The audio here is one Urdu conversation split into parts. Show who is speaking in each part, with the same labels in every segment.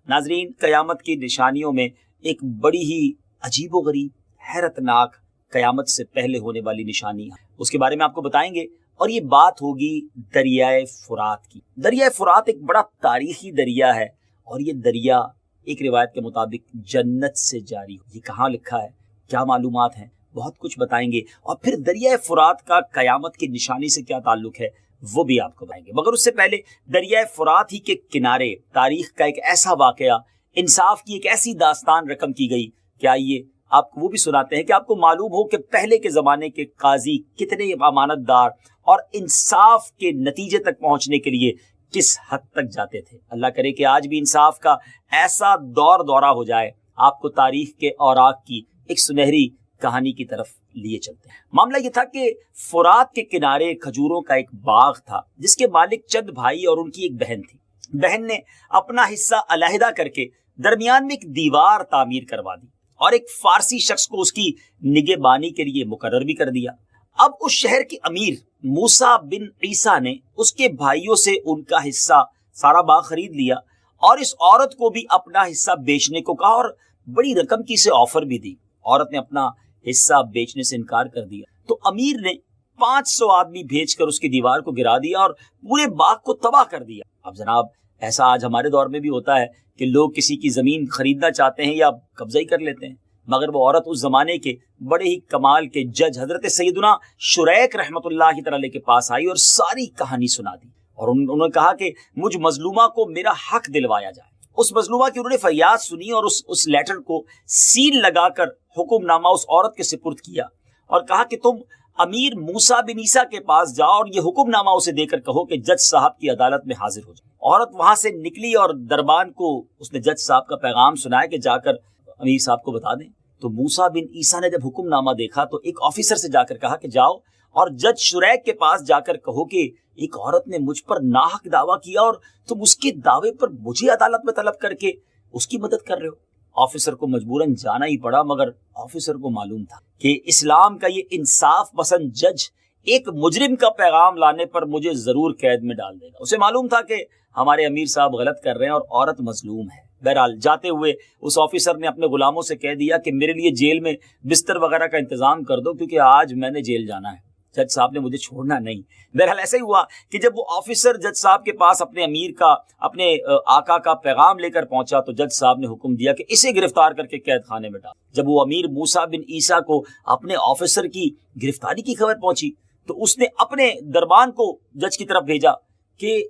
Speaker 1: ناظرین، قیامت کی نشانیوں میں ایک بڑی ہی عجیب و غریب حیرت ناک قیامت سے پہلے ہونے والی نشانی ہے، اس کے بارے میں آپ کو بتائیں گے، اور یہ بات ہوگی دریائے فرات کی۔ دریائے فرات ایک بڑا تاریخی دریا ہے، اور یہ دریا ایک روایت کے مطابق جنت سے جاری ہو۔ یہ کہاں لکھا ہے، کیا معلومات ہیں، بہت کچھ بتائیں گے، اور پھر دریائے فرات کا قیامت کی نشانی سے کیا تعلق ہے وہ بھی آپ کو بتائیں گے۔ مگر اس سے پہلے دریائے فرات ہی کے کنارے تاریخ کا ایک ایسا واقعہ، انصاف کی ایک ایسی داستان رقم کی گئی کہ آئیے آپ کو وہ بھی سناتے ہیں کہ آپ کو معلوم ہو کہ پہلے کے زمانے کے قاضی کتنے امانت دار اور انصاف کے نتیجے تک پہنچنے کے لیے کس حد تک جاتے تھے۔ اللہ کرے کہ آج بھی انصاف کا ایسا دورہ ہو جائے، آپ کو تاریخ کے اوراق کی ایک سنہری کہانی کی طرف لیے چلتے ہیں۔ معاملہ یہ تھا کہ فرات کے کنارے کھجوروں کا ایک باغ تھا، جس کے مالک چند بھائی اور ان کی ایک بہن تھی۔ بہن نے اپنا حصہ علیحدہ کر کے درمیان میں ایک دیوار تعمیر کروا دی اور ایک فارسی شخص کو اس کی نگہبانی کے لیے مقرر بھی کر دیا۔ اب اس شہر کے امیر موسیٰ بن عیسیٰ نے اس کے بھائیوں سے ان کا حصہ سارا باغ خرید لیا اور اس عورت کو بھی اپنا حصہ بیچنے کو کہا اور بڑی رقم کی اسے آفر بھی دی۔ عورت نے اپنا حصہ بیچنے سے انکار کر دیا تو امیر نے 500 آدمی بھیج کر اس کی دیوار کو گرا دیا اور پورے باغ کو تباہ کر دیا۔ اب جناب، ایسا آج ہمارے دور میں بھی ہوتا ہے کہ لوگ کسی کی زمین خریدنا چاہتے ہیں یا قبضہ ہی کر لیتے ہیں، مگر وہ عورت اس زمانے کے بڑے ہی کمال کے جج حضرت سیدنا شریک رحمت اللہ تعالی کے پاس آئی اور ساری کہانی سنا دی، اور انہوں نے کہا کہ مجھ مظلومہ کو میرا حق دلوایا جائے۔ اس مظلومہ کی انہوں نے فریاد سنی اور اس لیٹر کو سیل لگا کر حکم نامہ اس عورت کے سپرد کیا اور کہا کہ تم امیر موسیٰ بن عیسیٰ کے پاس جاؤ اور یہ حکم نامہ اسے دے کر کہو کہ جج صاحب کی عدالت میں حاضر ہو جائے۔ عورت وہاں سے نکلی اور دربان کو اس نے جج صاحب کا پیغام سنایا کہ جا کر امیر صاحب کو بتا دیں۔ تو موسیٰ بن عیسیٰ نے جب حکم نامہ دیکھا تو ایک آفیسر سے جا کر کہا کہ جاؤ اور جج شریک کے پاس جا کر کہو کہ ایک عورت نے مجھ پر ناحق دعویٰ کیا اور تم اس کے دعوے پر مجھے عدالت میں طلب کر کے اس کی مدد کر رہے ہو۔ آفیسر کو مجبوراً جانا ہی پڑا، مگر آفیسر کو معلوم تھا کہ اسلام کا یہ انصاف پسند جج ایک مجرم کا پیغام لانے پر مجھے ضرور قید میں ڈال دے گا۔ اسے معلوم تھا کہ ہمارے امیر صاحب غلط کر رہے ہیں اور عورت مظلوم ہے۔ بہرحال جاتے ہوئے اس آفیسر نے اپنے غلاموں سے کہہ دیا کہ میرے لیے جیل میں بستر وغیرہ کا انتظام کر دو، کیونکہ آج میں نے جیل جانا ہے، جج صاحب نے مجھے چھوڑنا نہیں۔ بہرحال ایسا ہی ہوا کہ جب وہ آفیسر جج صاحب کے پاس اپنے امیر کا، اپنے آقا کا پیغام لے کر پہنچا تو جج صاحب نے حکم دیا کہ اسے گرفتار کر کے قید خانے میں ڈال۔ جب وہ امیر موسیٰ بن عیسیٰ کو اپنے آفیسر کی گرفتاری کی خبر پہنچی تو اس نے اپنے دربان کو جج کی طرف بھیجا کہ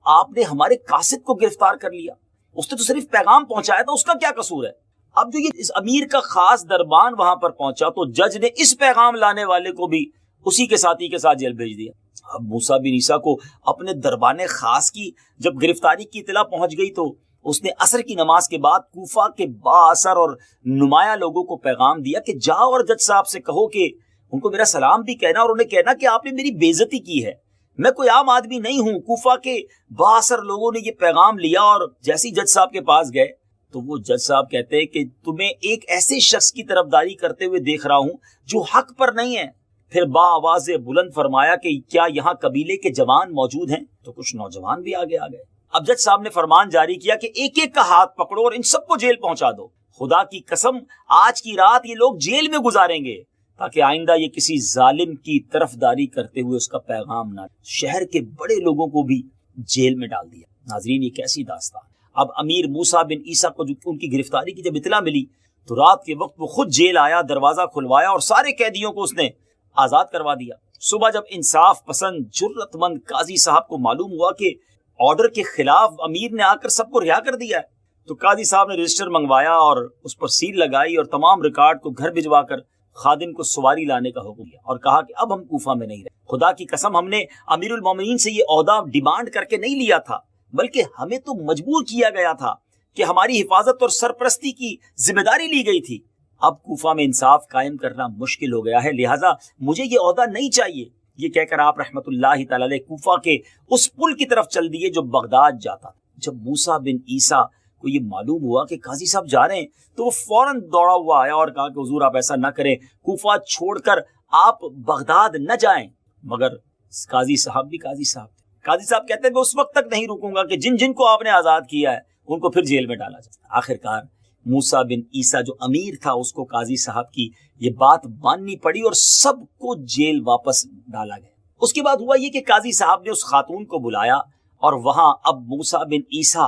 Speaker 1: آپ نے ہمارے قاصد کو گرفتار کر لیا، اس نے تو صرف پیغام پہنچایا تھا، اس کا کیا قصور ہے؟ اب جو یہ اس امیر کا خاص دربان وہاں پر پہنچا تو جج نے اس پیغام لانے والے کو بھی اسی کے ساتھی کے ساتھ جیل بھیج دیا۔ اب موسیٰ بن عیسیٰ کو اپنے دربان خاص کی جب گرفتاری کی اطلاع پہنچ گئی تو اس نے عصر کی نماز کے بعد کوفہ کے با اثر اور نمایاں لوگوں کو پیغام دیا کہ جاؤ اور جج صاحب سے کہو کہ ان کو میرا سلام بھی کہنا اور انہیں کہنا کہ آپ نے میری بے عزتی کی ہے، میں کوئی عام آدمی نہیں ہوں۔ کوفہ کے با اثر لوگوں نے یہ پیغام لیا اور جیسے ہی جج صاحب کے پاس گئے تو وہ جج صاحب کہتے ہیں کہ تمہیں ایک ایسے شخص کی طرفداری کرتے ہوئے دیکھ رہا ہوں جو حق پر نہیں ہے۔ پھر با آواز بلند فرمایا کہ کیا یہاں قبیلے کے جوان موجود ہیں؟ تو کچھ نوجوان بھی آگے آ گئے۔ اب جج صاحب نے فرمان جاری کیا کہ ایک ایک کا ہاتھ پکڑو اور ان سب کو جیل پہنچا دو۔ خدا کی قسم آج کی رات یہ لوگ جیل میں گزاریں گے تاکہ آئندہ یہ کسی ظالم کی طرفداری کرتے ہوئے اس کا پیغام نہ۔ شہر کے بڑے لوگوں کو بھی جیل میں ڈال دیا۔ ناظرین، یہ کیسی داستان۔ اب امیر موسیٰ بن عیسیٰ کو ان کی گرفتاری کی جب اطلاع ملی تو رات کے وقت وہ خود جیل آیا، دروازہ کھلوایا اور سارے قیدیوں کو اس نے آزاد کروا دیا۔ صبح جب انصاف پسند جرت مند قاضی صاحب کو معلوم ہوا کہ آرڈر کے خلاف امیر نے آ کر سب کو رہا کر دیا ہے تو قاضی صاحب نے رجسٹر منگوایا اور اس پر سیل لگائی اور تمام ریکارڈ کو گھر بھجوا کر خادم کو سواری لانے کا حکم دیا اور کہا کہ اب ہم کوفہ میں نہیں رہے۔ خدا کی قسم ہم نے امیر المومنین سے یہ عہدہ ڈیمانڈ کر کے نہیں لیا تھا، بلکہ ہمیں تو مجبور کیا گیا تھا کہ ہماری حفاظت اور سرپرستی کی ذمہ داری لی گئی تھی۔ اب کوفہ میں انصاف قائم کرنا مشکل ہو گیا ہے، لہٰذا مجھے یہ عہدہ نہیں چاہیے۔ یہ کہہ کر آپ رحمت اللہ تعالی علیہ کوفہ کے اس پل کی طرف چل دیے جو بغداد جاتا۔ جب موسیٰ بن عیسیٰ کو یہ معلوم ہوا کہ قاضی صاحب جا رہے ہیں تو وہ فوراً دوڑا ہوا آیا اور کہا کہ حضور آپ ایسا نہ کریں، کوفہ چھوڑ کر آپ بغداد نہ جائیں۔ مگر قاضی صاحب بھی قاضی صاحب کہتے ہیں میں اس وقت تک نہیں رکوں گا کہ جن جن کو آپ نے آزاد کیا ہے ان کو پھر جیل میں ڈالا جائے۔ آخرکار موسیٰ بن عیسیٰ جو امیر تھا اس کو قاضی صاحب کی یہ بات ماننی پڑی اور سب کو جیل واپس ڈالا گیا۔ اس کے بعد ہوا یہ کہ قاضی صاحب نے اس خاتون کو بلایا اور وہاں اب موسیٰ بن عیسیٰ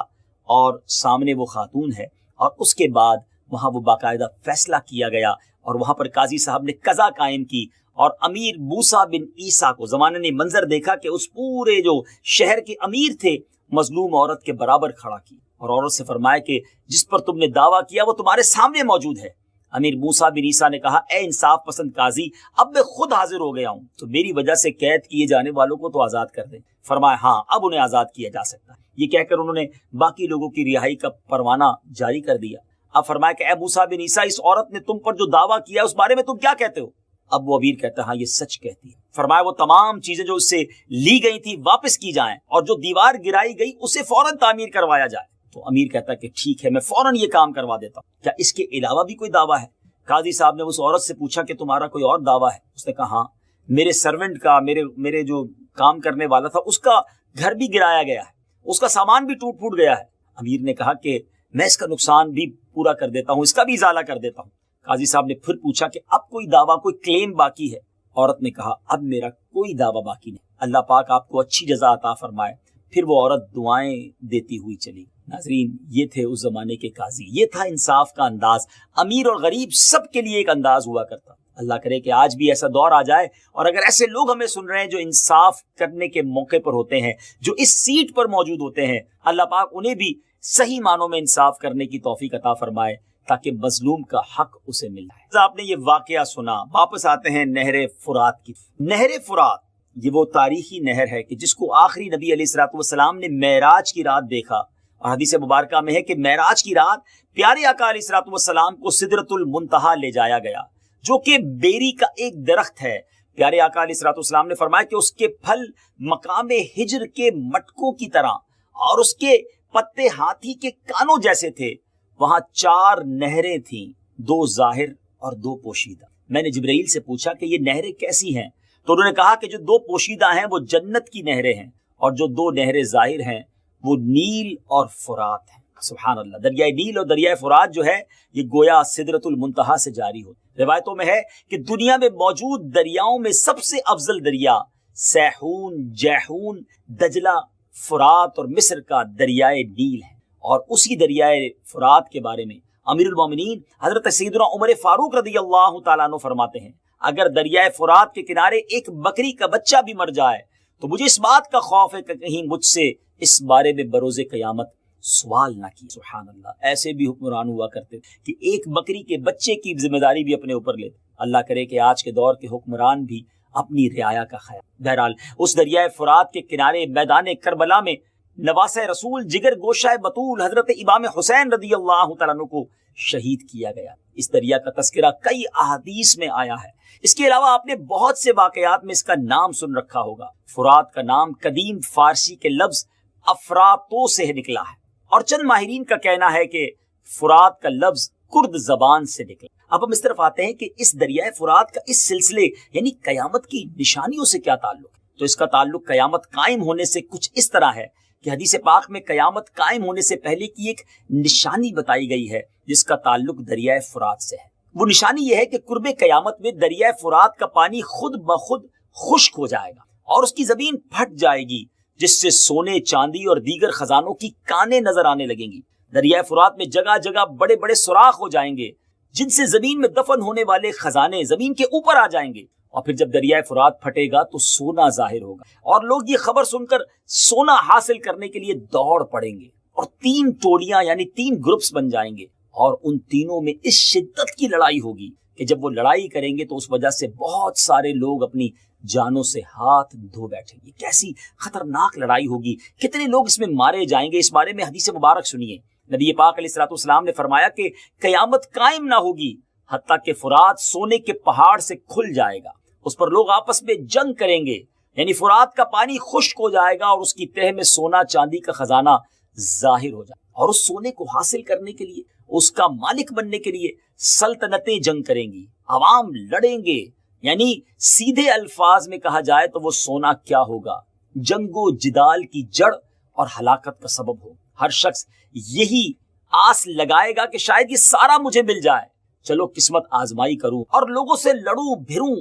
Speaker 1: اور سامنے وہ خاتون ہے، اور اس کے بعد وہاں وہ باقاعدہ فیصلہ کیا گیا اور وہاں پر قاضی صاحب نے قضا قائم کی اور امیر موسیٰ بن عیسیٰ کو زمانے نے منظر دیکھا کہ اس پورے جو شہر کے امیر تھے مظلوم عورت کے برابر کھڑا کی اور عورت سے فرمایا کہ جس پر تم نے دعویٰ کیا وہ تمہارے سامنے موجود ہے۔ امیر موسیٰ بن عیسیٰ نے کہا اے انصاف پسند قاضی، اب میں خود حاضر ہو گیا ہوں، تو میری وجہ سے قید کیے جانے والوں کو تو آزاد کر دیں۔ فرمایا ہاں اب انہیں آزاد کیا جا سکتا ہے۔ یہ کہہ کر انہوں نے باقی لوگوں کی رہائی کا پروانہ جاری کر دیا۔ اب فرمایا کہ اے موسیٰ بن عیسیٰ، اس عورت نے تم پر جو دعویٰ کیا اس بارے میں تم کیا کہتے ہو؟ اب وہ امیر کہتا ہے ہاں یہ سچ کہتی ہے۔ فرمایا وہ تمام چیزیں جو اس سے لی گئی تھی واپس کی جائیں اور جو دیوار گرائی گئی اسے فوراً تعمیر کروایا جائے۔ تو امیر کہتا ہے کہ ٹھیک ہے میں فوراً یہ کام کروا دیتا ہوں، کیا اس کے علاوہ بھی کوئی دعویٰ ہے؟ قاضی صاحب نے اس عورت سے پوچھا کہ تمہارا کوئی اور دعویٰ ہے؟ اس نے کہا ہاں میرے سرونٹ کا، میرے جو کام کرنے والا تھا اس کا گھر بھی گرایا گیا ہے، اس کا سامان بھی ٹوٹ پھوٹ گیا ہے۔ امیر نے کہا کہ میں اس کا نقصان بھی پورا کر دیتا ہوں، اس کا بھی ازالہ کر دیتا ہوں۔ قاضی صاحب نے پھر پوچھا کہ اب کوئی دعویٰ، کوئی کلیم باقی ہے؟ عورت نے کہا اب میرا کوئی دعویٰ باقی نہیں، اللہ پاک آپ کو اچھی جزا عطا فرمائے۔ پھر وہ عورت دعائیں دیتی ہوئی چلی۔ ناظرین یہ تھے اس زمانے کے قاضی، یہ تھا انصاف کا انداز۔ امیر اور غریب سب کے لیے ایک انداز ہوا کرتا۔ اللہ کرے کہ آج بھی ایسا دور آ جائے اور اگر ایسے لوگ ہمیں سن رہے ہیں جو انصاف کرنے کے موقع پر ہوتے ہیں، جو اس سیٹ پر موجود ہوتے ہیں، اللہ پاک انہیں بھی صحیح معنوں میں انصاف کرنے کی توفیق عطا فرمائے تاکہ مظلوم کا حق اسے مل جائے۔ آپ نے یہ واقعہ سنا، واپس آتے ہیں نہر فرات کی۔ نہر فرات یہ وہ تاریخی نہر ہے کہ جس کو آخری نبی علیہ الصلوۃ والسلام نے معراج کی رات دیکھا، اور حدیث مبارکہ میں ہے کہ معراج کی رات پیارے آقا علیہ الصلوۃ والسلام کو سدرۃ المنتہا لے جایا گیا، جو کہ بیری کا ایک درخت ہے۔ پیارے آقا علیہ الصلوۃ والسلام نے فرمایا کہ اس کے پھل مقام ہجر کے مٹکوں کی طرح اور اس کے پتے ہاتھی کے کانوں جیسے تھے۔ وہاں 4 نہریں تھیں، 2 ظاہر اور 2 پوشیدہ۔ میں نے جبرائیل سے پوچھا کہ یہ نہریں کیسی ہیں، تو انہوں نے کہا کہ جو 2 پوشیدہ ہیں وہ جنت کی نہریں ہیں، اور جو 2 نہریں ظاہر ہیں وہ نیل اور فرات ہیں۔ سبحان اللہ، دریائے نیل اور دریائے فرات جو ہے یہ گویا سدرۃ المنتہا سے جاری ہوتی۔ روایتوں میں ہے کہ دنیا میں موجود دریاؤں میں سب سے افضل دریا سیحون، جیحون، دجلہ، فرات اور مصر کا دریائے نیل ہے۔ اور اسی دریائے فرات کے بارے میں امیر المومنین حضرت سیدنا عمر فاروق رضی اللہ تعالیٰ عنہ فرماتے ہیں اگر دریائے فرات کے کنارے ایک بکری کا بچہ بھی مر جائے تو مجھے اس بات کا خوف ہے کہ کہیں مجھ سے اس بارے میں بروز قیامت سوال نہ کی۔ سبحان اللہ، ایسے بھی حکمران ہوا کرتے کہ ایک بکری کے بچے کی ذمہ داری بھی اپنے اوپر لیتے۔ اللہ کرے کہ آج کے دور کے حکمران بھی اپنی رعایا کا خیال۔ بہرحال اس دریائے فرات کے کنارے میدان کربلا میں نواسہ رسول جگر گوشہ بطول حضرت امام حسین رضی اللہ تعالیٰ عنہ کو شہید کیا گیا۔ اس دریا کا تذکرہ کئی احادیث میں آیا ہے۔ اس کے علاوہ آپ نے بہت سے واقعات میں اس کا نام سن رکھا ہوگا۔ فرات کا نام قدیم فارسی کے لفظ افراتو سے نکلا ہے، اور چند ماہرین کا کہنا ہے کہ فرات کا لفظ کرد زبان سے نکلا۔ اب ہم اس طرف آتے ہیں کہ اس دریائے فرات کا اس سلسلے یعنی قیامت کی نشانیوں سے کیا تعلق ہے؟ تو اس کا تعلق قیامت قائم ہونے سے کچھ اس طرح ہے کہ حدیث پاک میں قیامت قائم ہونے سے پہلے کی ایک نشانی بتائی گئی ہے جس کا تعلق دریائے فرات سے ہے۔ وہ نشانی یہ ہے کہ قرب قیامت میں دریائے فرات کا پانی خود بخود خشک ہو جائے گا اور اس کی زمین پھٹ جائے گی، جس سے سونے، چاندی اور دیگر خزانوں کی کانیں نظر آنے لگیں گی۔ دریائے فرات میں جگہ جگہ بڑے بڑے سوراخ ہو جائیں گے جن سے زمین میں دفن ہونے والے خزانے زمین کے اوپر آ جائیں گے، اور پھر جب دریائے فرات پھٹے گا تو سونا ظاہر ہوگا اور لوگ یہ خبر سن کر سونا حاصل کرنے کے لیے دوڑ پڑیں گے، اور 3 ٹولیاں یعنی 3 گروپس بن جائیں گے، اور ان تینوں میں اس شدت کی لڑائی ہوگی کہ جب وہ لڑائی کریں گے تو اس وجہ سے بہت سارے لوگ اپنی جانوں سے ہاتھ دھو بیٹھیں گے۔ کیسی خطرناک لڑائی ہوگی، کتنے لوگ اس میں مارے جائیں گے، اس بارے میں حدیث مبارک سنیے۔ نبی پاک علیہ الصلوۃ والسلام نے فرمایا کہ قیامت قائم نہ ہوگی حتیٰ کہ فرات سونے کے پہاڑ سے کھل جائے گا، اس پر لوگ آپس میں جنگ کریں گے، یعنی فرات کا پانی خشک ہو جائے گا اور اس کی تہ میں سونا چاندی کا خزانہ ظاہر ہو جائے گا، اور اس سونے کو حاصل کرنے کے لیے، اس کا مالک بننے کے لیے سلطنتیں جنگ کریں گی، عوام لڑیں گے، یعنی سیدھے الفاظ میں کہا جائے تو وہ سونا کیا ہوگا؟ جنگ و جدال کی جڑ اور ہلاکت کا سبب ہو۔ ہر شخص یہی آس لگائے گا کہ شاید یہ سارا مجھے مل جائے، چلو قسمت آزمائی کروں اور لوگوں سے لڑوں بھروں۔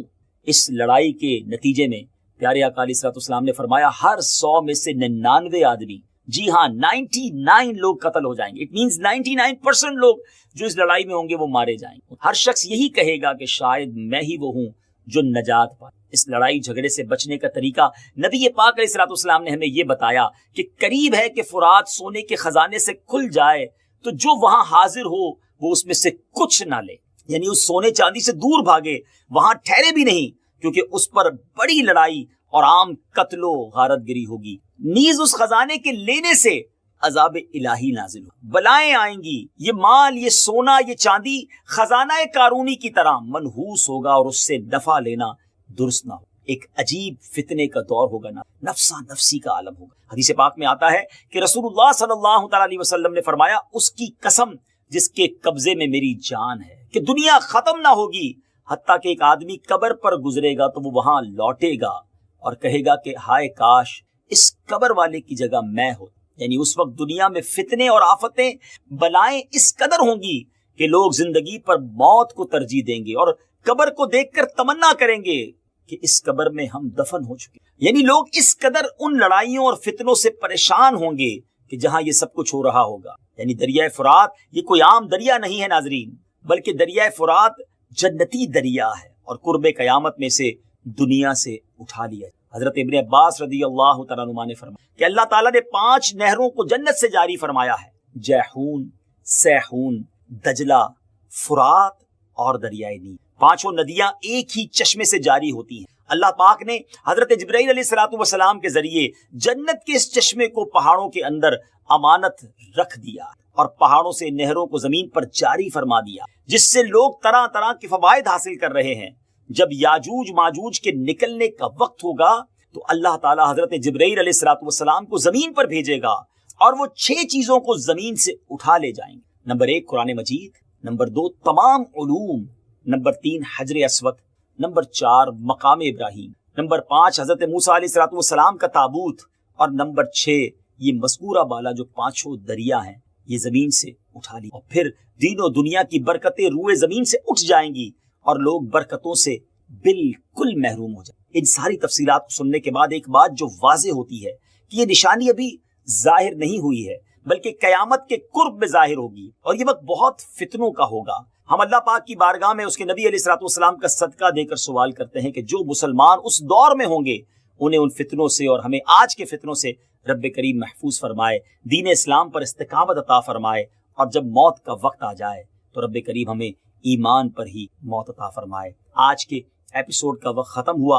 Speaker 1: اس لڑائی کے نتیجے میں پیارے آقا علیہ الصلوۃ والسلام نے فرمایا ہر 100 میں سے 99 آدمی، جی ہاں 99 لوگ قتل ہو جائیں گے۔ اٹ مینز 99% لوگ جو اس لڑائی میں ہوں گے وہ مارے جائیں گے۔ ہر شخص یہی کہے گا کہ شاید میں ہی وہ ہوں جو نجات پائے۔ اس لڑائی جھگڑے سے بچنے کا طریقہ نبی پاک علیہ الصلوۃ والسلام نے ہمیں یہ بتایا کہ قریب ہے کہ فرات سونے کے خزانے سے کھل جائے تو جو وہاں حاضر ہو وہ اس میں سے کچھ نہ لے، یعنی اس سونے چاندی سے دور بھاگے، وہاں ٹھہرے بھی نہیں، کیونکہ اس پر بڑی لڑائی اور عام قتل و غارت گری ہوگی۔ نیز اس خزانے کے لینے سے عذاب الہی نازل ہو، بلائیں آئیں گی، یہ مال، یہ سونا، یہ چاندی خزانہ قارونی کی طرح منحوس ہوگا اور اس سے نفع لینا درست نہ ہو۔ ایک عجیب فتنے کا دور ہوگا، نفسا نفسی کا عالم ہوگا۔ حدیث پاک میں آتا ہے کہ رسول اللہ صلی اللہ تعالی علیہ وسلم نے فرمایا اس کی قسم جس کے قبضے میں میری جان ہے کہ دنیا ختم نہ ہوگی حتیٰ کہ ایک آدمی قبر پر گزرے گا تو وہ وہاں لوٹے گا اور کہے گا کہ ہائے کاش اس قبر والے کی جگہ میں ہو۔ یعنی اس وقت دنیا میں فتنے اور آفتیں بلائیں اس قدر ہوں گی کہ لوگ زندگی پر موت کو ترجیح دیں گے اور قبر کو دیکھ کر تمنا کریں گے کہ اس قبر میں ہم دفن ہو چکے۔ یعنی لوگ اس قدر ان لڑائیوں اور فتنوں سے پریشان ہوں گے کہ جہاں یہ سب کچھ ہو رہا ہوگا۔ یعنی دریائے فرات یہ کوئی عام دریا نہیں ہے ناظرین، بلکہ دریائے فرات جنتی دریا ہے اور قرب قیامت میں سے دنیا سے اٹھا لیا۔ حضرت ابن عباس رضی اللہ تعالیٰ عنہ نے فرمایا کہ اللہ تعالیٰ نے 5 نہروں کو جنت سے جاری فرمایا ہے، جیحون، سیحون، دجلہ، فرات اور دریائے نیل۔ 5 ندیاں ایک ہی چشمے سے جاری ہوتی ہیں۔ اللہ پاک نے حضرت جبرائیل علیہ الصلوۃ والسلام کے ذریعے جنت کے اس چشمے کو پہاڑوں کے اندر امانت رکھ دیا اور پہاڑوں سے نہروں کو زمین پر جاری فرما دیا، جس سے لوگ طرح طرح کے فوائد حاصل کر رہے ہیں۔ جب یاجوج ماجوج کے نکلنے کا وقت ہوگا تو اللہ تعالیٰ حضرت جبرائیل علیہ الصلوۃ والسلام کو زمین پر بھیجے گا اور وہ 6 چیزوں کو زمین سے اٹھا لے جائیں گے۔ نمبر 1 قرآن مجید، نمبر 2 تمام علوم، نمبر 3 حجر اسود، نمبر 4 مقام ابراہیم، نمبر 5 حضرت موسیٰ علیہ الصلوۃ والسلام کا تابوت، اور نمبر 6 یہ مذکورہ بالا جو 5 دریا ہیں یہ زمین سے اٹھا لی۔ اور پھر دین و دنیا کی برکتیں روئے زمین سے اٹھ جائیں گی اور لوگ برکتوں سے بالکل محروم ہو جائیں۔ ان ساری تفصیلات کو سننے کے بعد ایک بات جو واضح ہوتی ہے کہ یہ نشانی ابھی ظاہر نہیں ہوئی ہے بلکہ قیامت کے قرب میں ظاہر ہوگی اور یہ وقت بہت فتنوں کا ہوگا۔ ہم اللہ پاک کی بارگاہ میں اس کے نبی علیہ الصلوۃ والسلام کا صدقہ دے کر سوال کرتے ہیں کہ جو مسلمان اس دور میں ہوں گے انہیں ان فتنوں سے اور ہمیں آج کے فتنوں سے رب کریم محفوظ فرمائے، دین اسلام پر استقامت عطا فرمائے، اور جب موت کا وقت آ جائے تو رب کریم ہمیں ایمان پر ہی موت عطا فرمائے۔ آج کے ایپیسوڈ کا وقت ختم ہوا۔